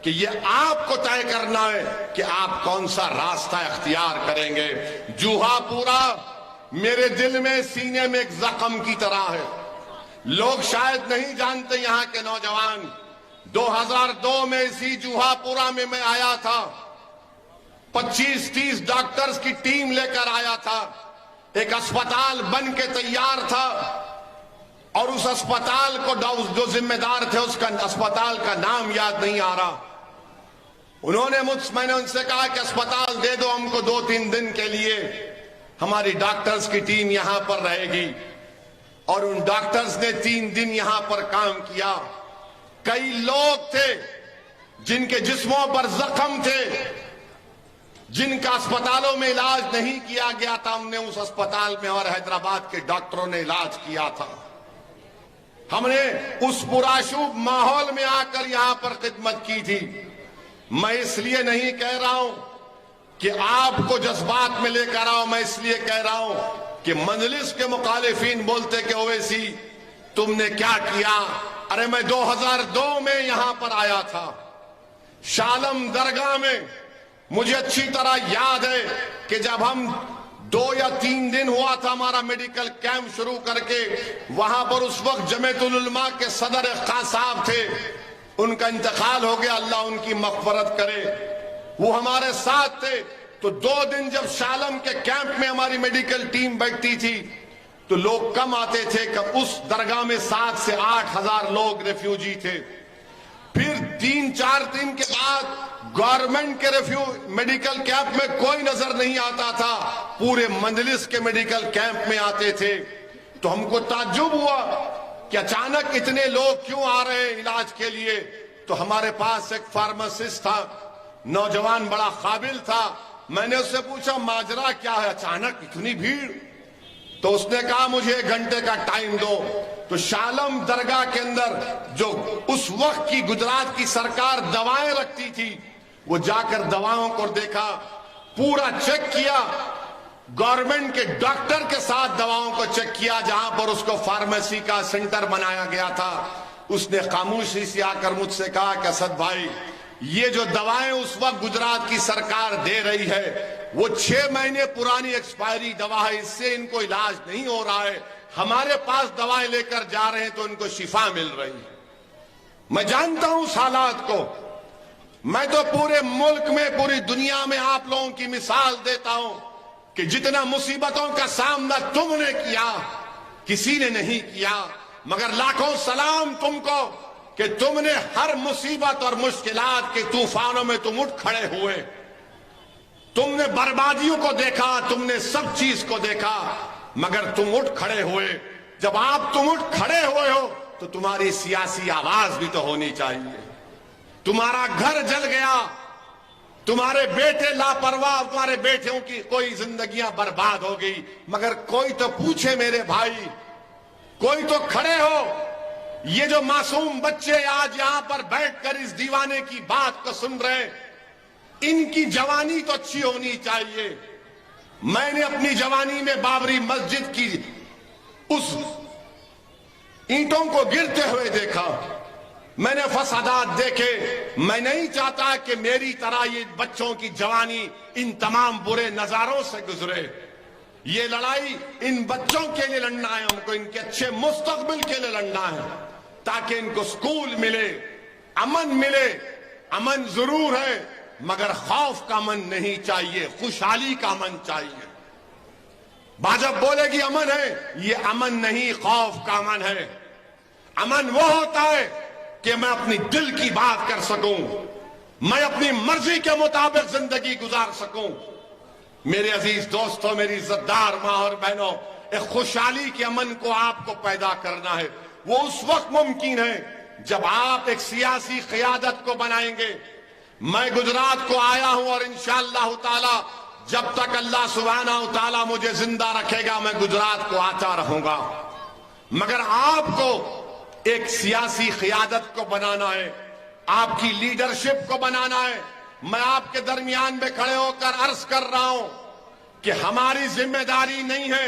کہ یہ آپ کو طے کرنا ہے کہ آپ کون سا راستہ اختیار کریں گے۔ جوہا پورا میرے دل میں، سینے میں ایک زخم کی طرح ہے۔ لوگ شاید نہیں جانتے، یہاں کے نوجوان، 2002 میں اسی جوہا پورا میں آیا تھا، 25-30 ڈاکٹرز کی ٹیم لے کر آیا تھا، ایک اسپتال بن کے تیار تھا، اور اس اسپتال کو جو ذمہ دار تھے اس کا اسپتال کا نام یاد نہیں آ رہا۔ میں نے ان سے کہا کہ اسپتال دے دو ہم کو 2-3 دن کے لیے، ہماری ڈاکٹرز کی ٹیم یہاں پر رہے گی۔ اور ان ڈاکٹرز نے 3 دن یہاں پر کام کیا۔ کئی لوگ تھے جن کے جسموں پر زخم تھے، جن کا اسپتالوں میں علاج نہیں کیا گیا تھا، ہم نے اس اسپتال میں اور حیدرآباد کے ڈاکٹروں نے علاج کیا تھا۔ ہم نے اس پرآشوب ماحول میں آ کر یہاں پر خدمت کی تھی۔ میں اس لیے نہیں کہہ رہا ہوں کہ آپ کو جذبات میں لے کر آؤ، میں اس لیے کہہ رہا ہوں کہ مجلس کے مخالفین بولتے کہ اویسی تم نے کیا کیا؟ ارے میں 2002 میں یہاں پر آیا تھا، شالم درگاہ میں۔ مجھے اچھی طرح یاد ہے کہ جب ہم 2 یا 3 دن ہوا تھا ہمارا میڈیکل کیمپ شروع کر کے، وہاں پر اس وقت جمعیت العلماء کے صدر خان صاحب تھے، ان کا انتقال ہو گیا، اللہ ان کی مغفرت کرے، وہ ہمارے ساتھ تھے۔ تو 2 دن جب شالم کے کیمپ میں ہماری میڈیکل ٹیم بیٹھتی تھی تو لوگ کم آتے تھے، کہ اس درگاہ میں 7 سے 8 ہزار لوگ ریفیوجی تھے۔ پھر 3-4 دن کے بعد گورنمنٹ کے میڈیکل کیمپ میں کوئی نظر نہیں آتا تھا، پورے مجلس کے میڈیکل کیمپ میں آتے تھے۔ تو ہم کو تعجب ہوا کہ اچانک اتنے لوگ کیوں آ رہے ہیں علاج کے لیے۔ تو ہمارے پاس ایک فارماسسٹ تھا، نوجوان بڑا قابل تھا، میں نے اس سے پوچھا ماجرا کیا ہے، اچانک اتنی بھیڑ؟ تو اس نے کہا مجھے 1 گھنٹے کا ٹائم دو۔ تو شالم درگاہ کے اندر جو اس وقت کی گجرات کی سرکار دوائیں رکھتی تھی، وہ جا کر دواؤں کو دیکھا، پورا چیک کیا، گورنمنٹ کے ڈاکٹر کے ساتھ دواؤں کو چیک کیا، جہاں پر اس کو فارمیسی کا سینٹر بنایا گیا تھا۔ اس نے خاموشی سے آ کر مجھ سے کہا کہ اسد بھائی، یہ جو دوائیں اس وقت گجرات کی سرکار دے رہی ہے وہ 6 مہینے پرانی ایکسپائری دوا ہے، اس سے ان کو علاج نہیں ہو رہا ہے، ہمارے پاس دوائیں لے کر جا رہے ہیں تو ان کو شفا مل رہی ہے۔ میں جانتا ہوں اس حالات کو، میں تو پورے ملک میں، پوری دنیا میں آپ لوگوں کی مثال دیتا ہوں کہ جتنا مصیبتوں کا سامنا تم نے کیا کسی نے نہیں کیا، مگر لاکھوں سلام تم کو کہ تم نے ہر مصیبت اور مشکلات کے طوفانوں میں تم اٹھ کھڑے ہوئے، تم نے بربادیوں کو دیکھا، تم نے سب چیز کو دیکھا، مگر تم اٹھ کھڑے ہوئے۔ جب تم اٹھ کھڑے ہوئے ہو تو تمہاری سیاسی آواز بھی تو ہونی چاہیے۔ تمہارا گھر جل گیا، تمہارے بیٹے لاپرواہ، تمہارے بیٹوں کی کوئی زندگیاں برباد ہو گئی، مگر کوئی تو پوچھے میرے بھائی، کوئی تو کھڑے ہو۔ یہ جو معصوم بچے آج یہاں پر بیٹھ کر اس دیوانے کی بات کو سن رہے ہیں، ان کی جوانی تو اچھی ہونی چاہیے۔ میں نے اپنی جوانی میں بابری مسجد کی اس اینٹوں کو گرتے ہوئے دیکھا، میں نے فسادات دیکھے۔ میں نہیں چاہتا کہ میری طرح یہ بچوں کی جوانی ان تمام برے نظاروں سے گزرے۔ یہ لڑائی ان بچوں کے لیے لڑنا ہے، ہم کو ان کے اچھے مستقبل کے لیے لڑنا ہے، تاکہ ان کو سکول ملے، امن ملے۔ امن ضرور ہے مگر خوف کا امن نہیں چاہیے، خوشحالی کا امن چاہیے۔ بھاجپ بولے گی امن ہے، یہ امن نہیں، خوف کا امن ہے۔ امن وہ ہوتا ہے کہ میں اپنی دل کی بات کر سکوں، میں اپنی مرضی کے مطابق زندگی گزار سکوں۔ میرے عزیز دوستوں، میری عزتدار ماں اور بہنوں، ایک خوشحالی کے امن کو آپ کو پیدا کرنا ہے۔ وہ اس وقت ممکن ہے جب آپ ایک سیاسی قیادت کو بنائیں گے۔ میں گجرات کو آیا ہوں اور انشاءاللہ تعالی جب تک اللہ سبحانہ و تعالی مجھے زندہ رکھے گا میں گجرات کو آتا رہوں گا، مگر آپ کو ایک سیاسی قیادت کو بنانا ہے، آپ کی لیڈرشپ کو بنانا ہے۔ میں آپ کے درمیان میں کھڑے ہو کر عرض کر رہا ہوں کہ ہماری ذمہ داری نہیں ہے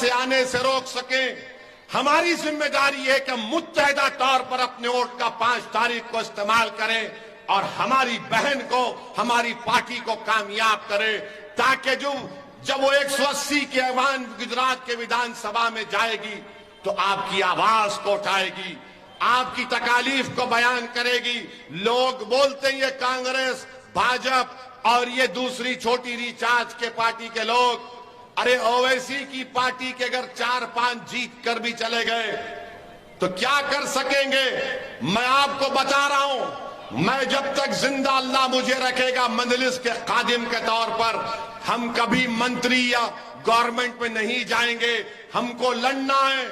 سے آنے سے روک سکیں، ہماری ذمہ داری ہے کہ متحدہ طور پر اپنے ووٹ کا 5 تاریخ کو استعمال کریں اور ہماری بہن کو، ہماری پارٹی کو کامیاب کرے، تاکہ جب وہ 180 کے ایوان گجرات کے ویدھان سبھا میں جائے گی تو آپ کی آواز کو اٹھائے گی، آپ کی تکالیف کو بیان کرے گی۔ لوگ بولتے ہیں یہ کانگریس، بھاجپ اور یہ دوسری چھوٹی ریچارج کے پارٹی کے لوگ، ارے اویسی کی پارٹی کے اگر 4-5 جیت کر بھی چلے گئے تو کیا کر سکیں گے؟ میں آپ کو بتا رہا ہوں، میں جب تک زندہ اللہ مجھے رکھے گا مجلس کے خادم کے طور پر، ہم کبھی منتری یا گورنمنٹ میں نہیں جائیں گے۔ ہم کو لڑنا ہے،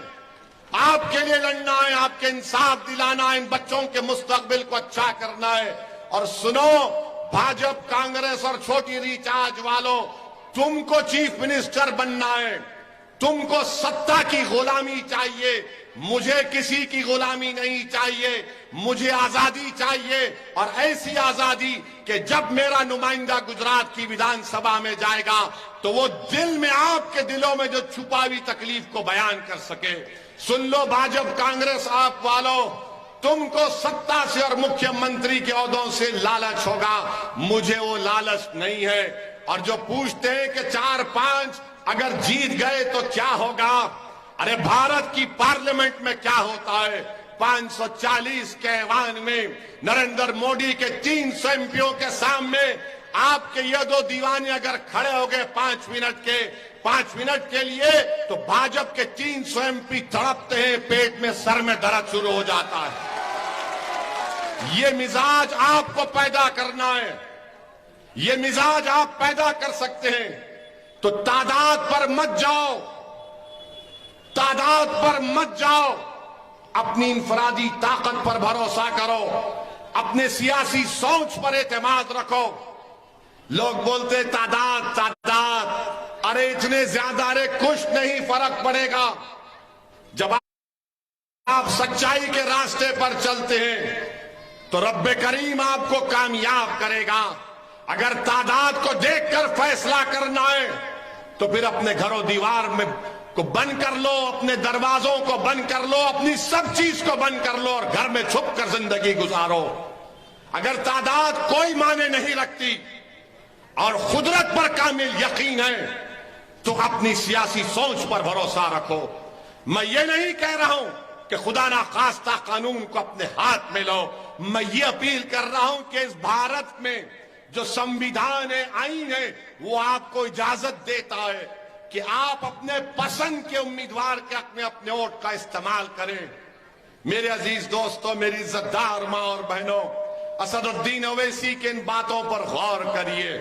آپ کے لیے لڑنا ہے، آپ کے انصاف دلانا ہے، ان بچوں کے مستقبل کو اچھا کرنا ہے۔ اور سنو، بھاجپ، کانگریس اور چھوٹی ریچارج والوں، تم کو چیف منسٹر بننا ہے، تم کو ستا کی غلامی چاہیے، مجھے کسی کی غلامی نہیں چاہیے، مجھے آزادی چاہیے، اور ایسی آزادی کہ جب میرا نمائندہ گجرات کی ویدھان سبھا میں جائے گا تو وہ دل میں، آپ کے دلوں میں جو چھپا ہوئی تکلیف کو بیان کر سکے۔ سن لو بھاجپ، کانگریس آپ والوں، تم کو ستا سے اور مکھیہ منتری کے عہدوں سے لالچ ہوگا، مجھے وہ لالچ نہیں ہے۔ اور جو پوچھتے ہیں کہ 4-5 اگر جیت گئے تو کیا ہوگا، ارے بھارت کی پارلیمنٹ میں کیا ہوتا ہے؟ 540 کے ایوان میں نریندر مودی کے 300 ایم پیوں کے سامنے آپ کے یہ دو دیوانے اگر کھڑے ہو گئے 5 منٹ کے لیے تو بھاجپ کے 300 ایم پی تڑپتے ہیں، پیٹ میں، سر میں درد شروع ہو جاتا ہے۔ یہ مزاج آپ کو پیدا کرنا ہے، یہ مزاج آپ پیدا کر سکتے ہیں، تو تعداد پر مت جاؤ، تعداد پر مت جاؤ، اپنی انفرادی طاقت پر بھروسہ کرو، اپنے سیاسی سوچ پر اعتماد رکھو۔ لوگ بولتے تعداد، ارے اتنے زیادہ، ارے کچھ نہیں فرق پڑے گا۔ جب آپ سچائی کے راستے پر چلتے ہیں تو رب کریم آپ کو کامیاب کرے گا۔ اگر تعداد کو دیکھ کر فیصلہ کرنا ہے تو پھر اپنے گھر و دیوار میں کو بند کر لو، اپنے دروازوں کو بند کر لو، اپنی سب چیز کو بند کر لو اور گھر میں چھپ کر زندگی گزارو۔ اگر تعداد کوئی معنی نہیں رکھتی اور قدرت پر کامل یقین ہے تو اپنی سیاسی سوچ پر بھروسہ رکھو۔ میں یہ نہیں کہہ رہا ہوں کہ خدا ناخواستہ قانون کو اپنے ہاتھ میں لو، میں یہ اپیل کر رہا ہوں کہ اس بھارت میں جو سمویدھان ہے، آئین ہے، وہ آپ کو اجازت دیتا ہے کہ آپ اپنے پسند کے امیدوار کے حق میں اپنے ووٹ کا استعمال کریں۔ میرے عزیز دوستوں، میری عزت دار ماں اور بہنوں، اسد الدین اویسی کے ان باتوں پر غور کریے۔